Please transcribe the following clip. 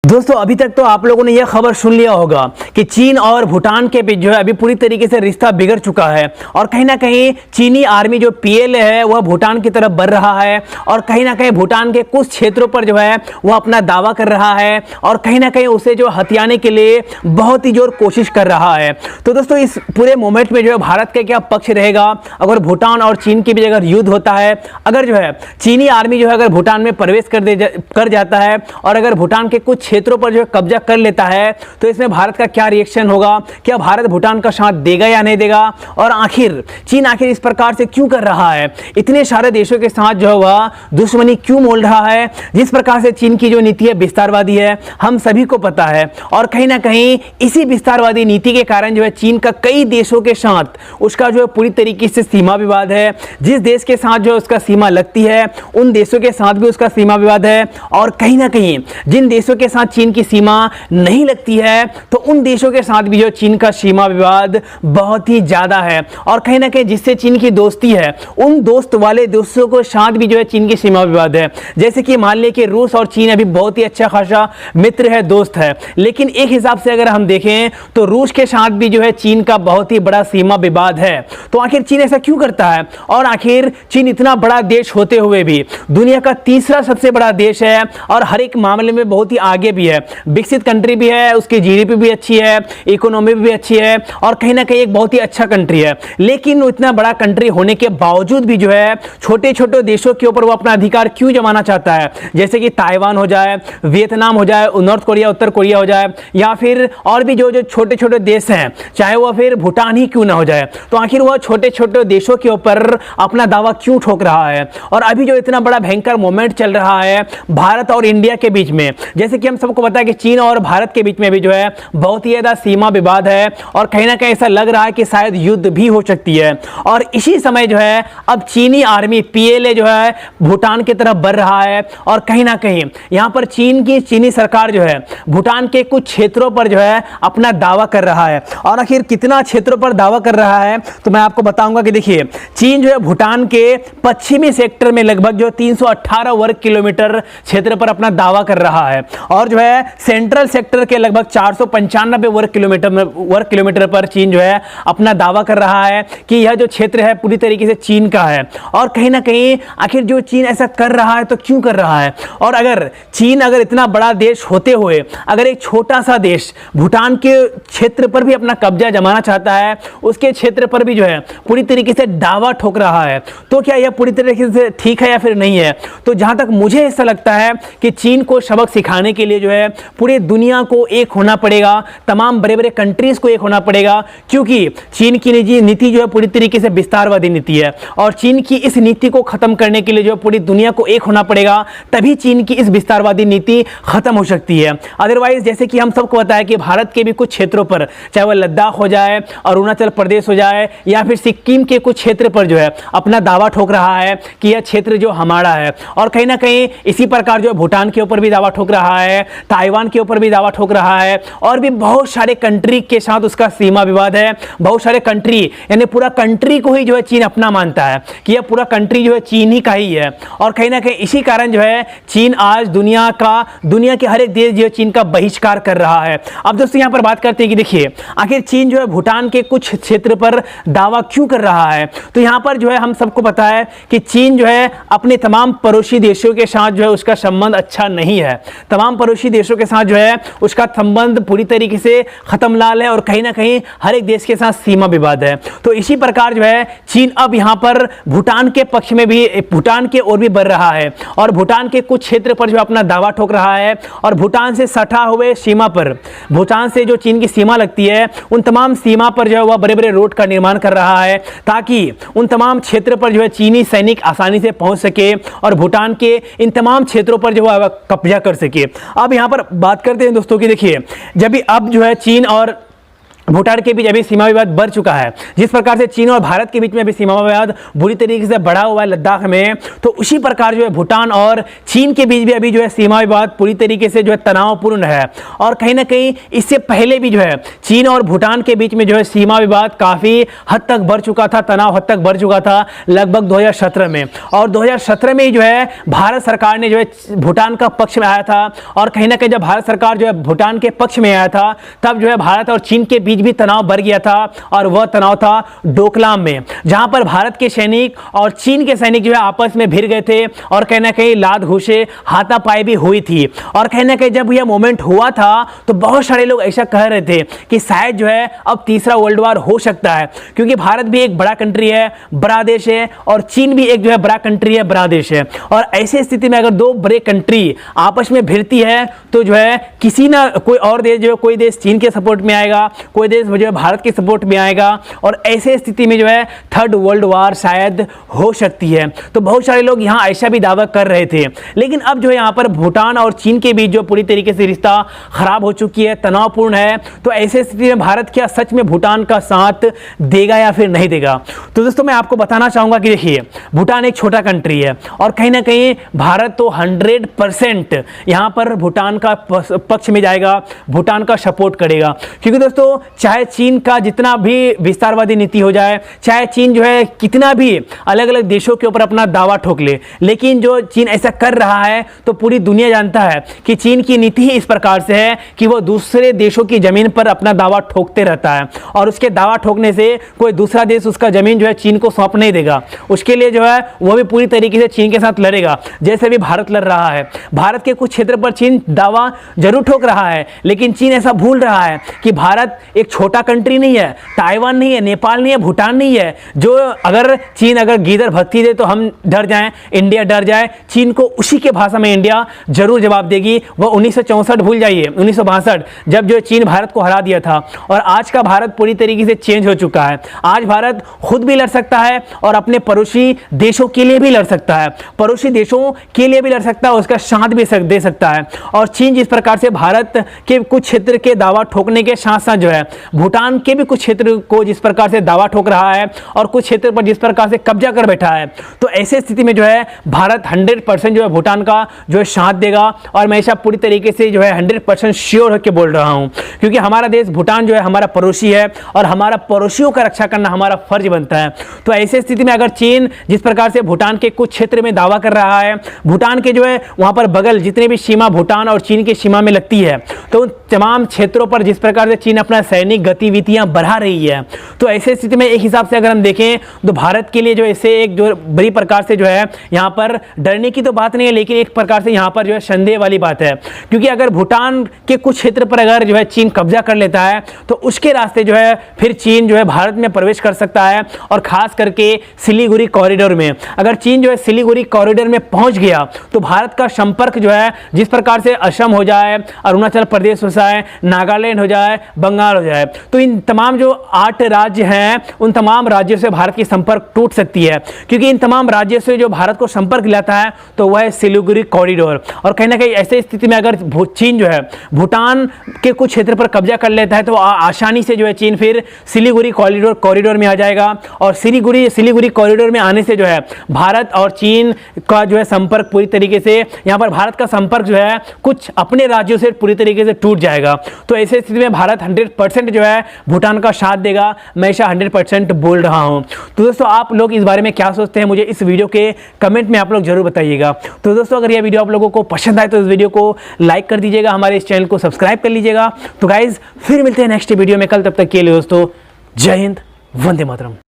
दोस्तों अभी तक तो आप लोगों ने यह खबर सुन लिया होगा कि चीन और भूटान के बीच जो है अभी पूरी तरीके से रिश्ता बिगड़ चुका है और कहीं ना कहीं चीनी आर्मी जो पीएलए है वह भूटान की तरफ बढ़ रहा है और कहीं ना कहीं भूटान के कुछ क्षेत्रों पर जो है वह अपना दावा कर रहा है और कहीं ना कहीं उसे जो हथियाने के लिए बहुत ही जोर कोशिश कर रहा है। तो दोस्तों इस पूरे मोमेंट में जो है भारत का क्या पक्ष रहेगा अगर भूटान और चीन के बीच अगर युद्ध होता है, अगर जो है चीनी आर्मी जो है अगर भूटान में प्रवेश कर जाता है और अगर भूटान के कुछ क्षेत्रों पर जो कब्जा कर लेता है तो इसमें भारत का क्या रिएक्शन होगा, क्या भारत भूटान का साथ देगा या नहीं देगा और आखिर चीन आखिर इस प्रकार से क्यों कर रहा है, इतने सारे देशों के साथ जो है वह दुश्मनी क्यों मोल रहा है। जिस प्रकार से चीन की जो नीति है विस्तारवादी है हम सभी को पता है और कहीं ना कहीं इसी विस्तारवादी नीति के कारण जो है चीन का कई देशों के साथ उसका जो है पूरी तरीके से सीमा विवाद है। जिस देश के साथ जो उसका सीमा लगती है उन देशों के साथ भी उसका सीमा विवाद है और कहीं ना कहीं जिन देशों के साथ चीन की सीमा नहीं लगती है तो उन देशों के साथ भी जो चीन का सीमा विवाद बहुत ही ज्यादा है और कहीं ना कहीं जिससे चीन की दोस्ती है उन दोस्त वाले देशों के साथ भी जो है चीन की सीमा विवाद है। जैसे कि मान लिया कि रूस और चीन अभी बहुत ही अच्छा खासा मित्र है, दोस्त है, लेकिन एक हिसाब से अगर हम देखें तो रूस के साथ भी जो है चीन का बहुत ही बड़ा सीमा विवाद है। तो आखिर चीन ऐसा क्यों करता है और आखिर चीन इतना बड़ा देश होते हुए भी दुनिया का तीसरा सबसे बड़ा देश है और हर एक मामले में बहुत ही आगे भी है, विकसित कंट्री भी है, उसकी जीडीपी भी अच्छी है, इकोनॉमी भी अच्छी है और कहीं ना कहीं एक बहुत ही अच्छा कंट्री है, लेकिन इतना बड़ा कंट्री होने के बावजूद भी जो है छोटे छोटे देशों के ऊपर वो अपना अधिकार क्यों जमाना चाहता है। जैसे कि ताइवान हो जाए, वियतनाम हो जाए, नॉर्थ कोरिया, उत्तर कोरिया हो जाए या फिर और भी जो छोटे छोटे देश हैं, चाहे वह फिर भूटान ही क्यों ना हो जाए, तो आखिर वह छोटे छोटे देशों के ऊपर अपना दावा क्यों ठोक रहा है। और अभी जो इतना बड़ा भयंकर मोमेंट चल रहा है भारत और इंडिया के बीच में, जैसे कि हम सबको पता है कि चीन और भारत के बीच में भी जो है बहुत ही ज्यादा सीमा विवाद है और कहीं ना कहीं ऐसा लग रहा है कि शायद युद्ध भी हो सकती है। और इसी समय जो है अब चीनी आर्मी पीएलए जो है भूटान की तरफ बढ़ रहा है और कहीं ना कहीं यहां पर चीनी सरकार जो है भूटान के कुछ क्षेत्रों पर जो है अपना दावा कर रहा है। और आखिर कितना क्षेत्रों पर दावा कर रहा है तो मैं आपको बताऊंगा कि देखिए चीन जो है भूटान के पश्चिमी सेक्टर में लगभग जो 318 वर्ग किलोमीटर क्षेत्र पर अपना दावा कर रहा है और जो है सेंट्रल सेक्टर के लगभग 495 वर्ग किलोमीटर पर चीन जो है अपना दावा कर रहा है कि यह जो क्षेत्र है पूरी तरीके से चीन का है। और कहीं ना कहीं आखिर जो चीन ऐसा कर रहा है तो क्यों कर रहा है, और अगर चीन अगर इतना बड़ा देश होते हुए अगर एक छोटा सा देश भूटान के क्षेत्र पर भी अपना कब्जा जमाना चाहता है, उसके क्षेत्र पर भी जो है पूरी तरीके से दावा ठोक रहा है, तो क्या यह पूरी तरीके से ठीक है या फिर नहीं है। तो जहां तक मुझे ऐसा लगता है कि चीन को सबक सिखाने के लिए जो है पूरी दुनिया को एक होना पड़ेगा, तमाम बड़े बड़े कंट्रीज को एक होना पड़ेगा, क्योंकि चीन की नीति जो है पूरी तरीके से विस्तारवादी नीति है और चीन की इस नीति को खत्म करने के लिए जो पूरी दुनिया को एक होना पड़ेगा, तभी चीन की इस विस्तारवादी नीति खत्म हो सकती है। अदरवाइज जैसे कि हम सबको पता है कि भारत के भी कुछ क्षेत्रों पर, चाहे वह लद्दाख हो जाए, अरुणाचल प्रदेश हो जाए या फिर सिक्किम के कुछ क्षेत्र पर जो है अपना दावा ठोक रहा है कि यह क्षेत्र जो हमारा है। और कहीं ना कहीं इसी प्रकार जो भूटान के ऊपर भी दावा ठोक रहा है, ताइवान के ऊपर भी दावा ठोक रहा है और भी बहुत सारे कंट्री के साथ उसका सीमा विवाद है। बहुत सारे कंट्री यानी पूरा कंट्री को ही जो है चीन अपना मानता है कि यह पूरा कंट्री जो है चीन ही का ही है। और कहीं ना कहीं इसी कारण जो है चीन आज दुनिया के हर एक देश जो है चीन का बहिष्कार कर रहा है। अब दोस्तों यहां पर बात करते हैं कि देखिए आखिर चीन जो है भूटान के कुछ क्षेत्र पर दावा क्यों कर रहा है। तो यहां पर जो है हम सबको पता है कि चीन जो है अपने तमाम पड़ोसी देशों के साथ जो है उसका संबंध अच्छा नहीं है, तमाम पड़ोसी देशों के साथ जो है उसका संबंध पूरी तरीके से खत्म लाल है और कहीं ना कहीं हर एक देश के साथ सीमा विवाद है। तो इसी प्रकार जो है चीन अब यहां पर भूटान के पक्ष में भी, भूटान के ओर भी बढ़ रहा है और भूटान के कुछ क्षेत्र पर जो अपना दावा ठोक रहा है और भूटान से सटा हुए सीमा पर, भूटान से जो चीन की सीमा लगती है उन तमाम सीमा पर जो है वह बड़े बड़े रोड का निर्माण कर रहा है ताकि उन तमाम क्षेत्र पर जो है चीनी सैनिक आसानी से पहुंच सके और भूटान के इन तमाम क्षेत्रों पर जो है कब्जा कर सके। अब यहां पर बात करते हैं दोस्तों की देखिए जब भी अब जो है चीन और भूटान के बीच अभी सीमा विवाद बढ़ चुका है। जिस प्रकार से चीन और भारत के बीच में अभी सीमा विवाद बुरी तरीके से बढ़ा हुआ है लद्दाख में, तो उसी प्रकार जो है भूटान और चीन के बीच भी अभी जो है सीमा विवाद पूरी तरीके से जो है तनावपूर्ण है। और कहीं ना कहीं इससे पहले भी जो है चीन और भूटान के बीच में जो है सीमा विवाद काफ़ी हद तक बढ़ चुका था, तनाव हद तक बढ़ चुका था लगभग 2017 में। और 2017 में ही जो है भारत सरकार ने जो है भूटान का पक्ष में आया था। और कहीं ना कहीं जब भारत सरकार जो है भूटान के पक्ष में आया था, तब जो है भारत और चीन के बीच भी तनाव बढ़ गया था। और वह तनाव था डोकलाम में, जहां पर भारत के सैनिक और चीन के सैनिक जो है आपस में भिड़ गए थे और कहीं ना कहीं लात घूसे हाथापाई भी हुई थी। और कहीं ना कहीं जब यह मोमेंट हुआ था तो बहुत सारे लोग ऐसा कह रहे थे कि शायद जो है अब तीसरा वर्ल्ड वार हो सकता है, क्योंकि भारत भी एक बड़ा कंट्री है, बड़ा देश है, और चीन भी एक जो है बड़ा कंट्री है, बड़ा देश है। और ऐसी स्थिति में अगर दो बड़े कंट्री आपस में भिड़ती है तो जो है किसी ना कोई और देश जो है, कोई देश चीन के सपोर्ट में आएगा, कोई देश जो है भारत के सपोर्ट में आएगा, और ऐसे स्थिति में जो है थर्ड वर्ल्ड वार शायद हो सकती है। तो बहुत सारे लोग यहां ऐसा भी दावा कर रहे थे। लेकिन अब जो है यहां पर भूटान और चीन के बीच जो पूरी तरीके से रिश्ता खराब हो चुकी है, तनावपूर्ण है, तो ऐसे स्थिति में भारत क्या सच में भूटान का साथ देगा या फिर नहीं देगा? तो दोस्तों मैं आपको बताना चाहूंगा कि देखिए, भूटान एक छोटा कंट्री है और कहीं ना कहीं भारत तो 100% यहां पर भूटान का पक्ष में जाएगा, भूटान का सपोर्ट करेगा। क्योंकि दोस्तों चाहे चीन का जितना भी विस्तारवादी नीति हो जाए, चाहे चीन जो है कितना भी अलग अलग देशों के ऊपर अपना दावा ठोक ले, लेकिन जो चीन ऐसा कर रहा है तो पूरी दुनिया जानता है कि चीन की नीति ही इस प्रकार से है कि वो दूसरे देशों की जमीन पर अपना दावा ठोकते रहता है। और उसके दावा ठोकने से कोई दूसरा देश उसका जमीन जो है चीन को सौंप नहीं देगा। उसके लिए जो है वो भी पूरी तरीके से चीन के साथ लड़ेगा, जैसे भी भारत लड़ रहा है। भारत के कुछ क्षेत्र पर चीन दावा जरूर ठोक रहा है, लेकिन चीन ऐसा भूल रहा है कि भारत एक छोटा कंट्री नहीं है, ताइवान नहीं है, नेपाल नहीं है, भूटान नहीं है, जो अगर चीन अगर गीदड़ भत्ती दे तो हम डर जाएं, इंडिया डर जाए, चीन को उसी के भाषा में इंडिया जरूर जवाब देगी। वह 1964 भूल जाइए, 1962 जब जो चीन भारत को हरा दिया था। और आज का भारत पूरी तरीके से चेंज हो चुका है। आज भारत खुद भी लड़ सकता है और अपने पड़ोसी देशों के लिए भी लड़ सकता है, पड़ोसी देशों के लिए भी लड़ सकता है, उसका साथ भी दे सकता है। और चीन जिस प्रकार से भारत के कुछ क्षेत्र के दावा ठोकने के साथ साथ जो है भूटान के भी कुछ क्षेत्र को जिस प्रकार से दावा ठोक रहा है और कुछ क्षेत्र पर जिस प्रकार से कब्जा कर बैठा है, तो ऐसे स्थिति में जो है भारत 100% जो है भूटान का जो है साथ देगा। और मैं ऐसा पूरी तरीके से जो है 100% श्योर होकर बोल रहा हूं, क्योंकि हमारा देश भूटान जो है हमारा पड़ोसी है और हमारा पड़ोसियों का रक्षा करना हमारा फर्ज बनता है। तो ऐसे स्थिति में अगर चीन जिस प्रकार से भूटान के कुछ क्षेत्र में दावा कर रहा है, भूटान के जो है वहां पर बगल जितने भी सीमा भूटान और चीन की सीमा में लगती है, तो उन तमाम क्षेत्रों पर जिस प्रकार से चीन अपना सैनिक गतिविधियां बढ़ा रही है, तो ऐसे स्थिति में एक हिसाब से अगर हम देखें तो भारत के लिए जो ऐसे एक जो बड़ी प्रकार से जो है यहाँ पर डरने की तो बात नहीं है, लेकिन एक प्रकार से यहाँ पर जो है संदेह वाली बात है। क्योंकि अगर भूटान के कुछ क्षेत्र पर अगर जो है चीन कब्जा कर लेता है तो उसके रास्ते जो है फिर चीन जो है भारत में प्रवेश कर सकता है। और खास करके सिलीगुड़ी कॉरिडोर में अगर चीन जो है सिलीगुड़ी कॉरिडोर में पहुंच गया तो भारत का संपर्क जो है जिस प्रकार से असम हो जाए, अरुणाचल प्रदेश हो जाए, नागालैंड हो जाए, बंगाल हो जाए, तो इन तमाम जो 8 राज्य हैं उन तमाम राज्यों से भारत की संपर्क टूट सकती है। क्योंकि इन तमाम राज्यों से जो भारत को संपर्क लाता है तो वह है सिलीगुड़ी कॉरिडोर। और कहीं ना कहीं ऐसी स्थिति में अगर चीन जो है भूटान के कुछ क्षेत्र पर कब्जा कर लेता है तो आसानी से जो है चीन फिर सिलीगुड़ी कॉरिडोर में आ जाएगा। और सिलीगुड़ी कॉरिडोर में आने से जो है भारत और चीन का जो है संपर्क पूरी तरीके से यहाँ पर भारत का संपर्क जो है कुछ अपने राज्यों से पूरी तरीके से टूट जाएगा। तो ऐसे स्थिति में भारत 100% जो है भूटान का साथ देगा, मैं ऐसा 100% बोल रहा हूं। तो दोस्तों आप लोग इस बारे में क्या सोचते हैं मुझे इस वीडियो के कमेंट में आप लोग जरूर बताइएगा। तो दोस्तों अगर यह वीडियो आप लोगों को पसंद आए तो इस वीडियो को लाइक कर दीजिएगा, हमारे इस चैनल को सब्सक्राइब कर लीजिएगा। तो गाइज फिर मिलते हैं नेक्स्ट वीडियो में कल, तब तक के लिए दोस्तों जय हिंद, वंदे मातरम।